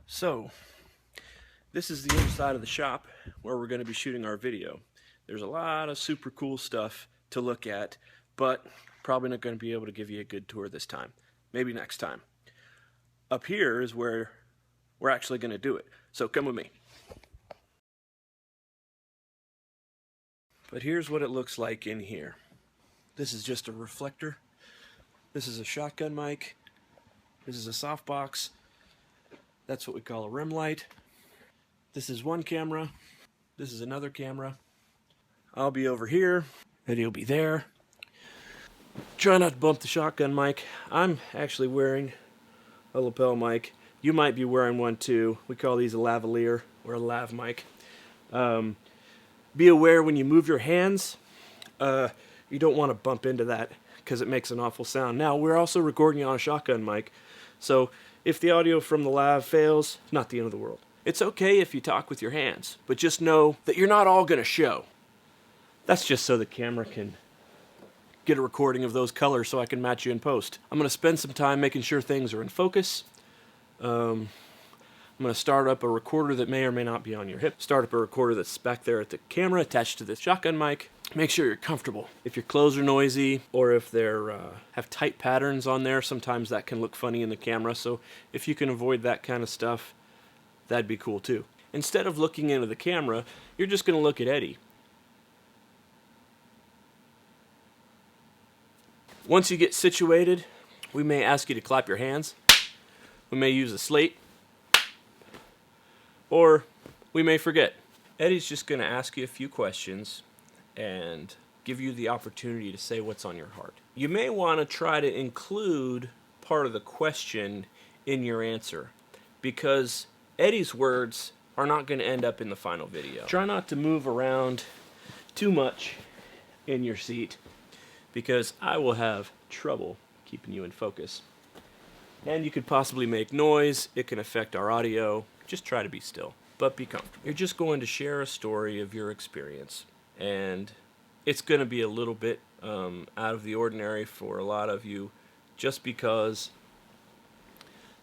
So, this is the inside of the shop where we're going to be shooting our video. There's a lot of super cool stuff to look at, but probably not going to be able to give you a good tour this time. Maybe next time. Up here is where we're actually going to do it. So come with me. But here's what it looks like in here. This is just a reflector. This is a shotgun mic. This is a softbox. That's what we call a rim light. This is one camera. This is another camera. I'll be over here. Eddie will be there. Try not to bump the shotgun mic. I'm actually wearing a lapel mic. You might be wearing one too. We call these a lavalier or a lav mic. Be aware when you move your hands, you don't want to bump into that because it makes an awful sound. Now, we're also recording on a shotgun mic, so if the audio from the lav fails, not the end of the world. It's okay if you talk with your hands, but just know that you're not all going to show. That's just so the camera can get a recording of those colors so I can match you in post. I'm going to spend some time making sure things are in focus. I'm going to start up a recorder that may or may not be on your hip. Start up a recorder that's back there at the camera attached to the shotgun mic. Make sure you're comfortable. If your clothes are noisy or if they're have tight patterns on there, sometimes that can look funny in the camera. So if you can avoid that kind of stuff, that'd be cool too. Instead of looking into the camera, you're just going to look at Eddie. Once you get situated, we may ask you to clap your hands. We may use a slate. Or we may forget. Eddie's just going to ask you a few questions and give you the opportunity to say what's on your heart. You may want to try to include part of the question in your answer because Eddie's words are not going to end up in the final video. Try not to move around too much in your seat because I will have trouble keeping you in focus. And you could possibly make noise. It can affect our audio. Just try to be still, but be comfortable. You're just going to share a story of your experience, and it's going to be a little bit out of the ordinary for a lot of you just because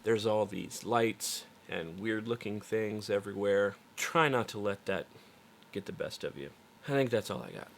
there's all these lights and weird-looking things everywhere. Try not to let that get the best of you. I think that's all I got.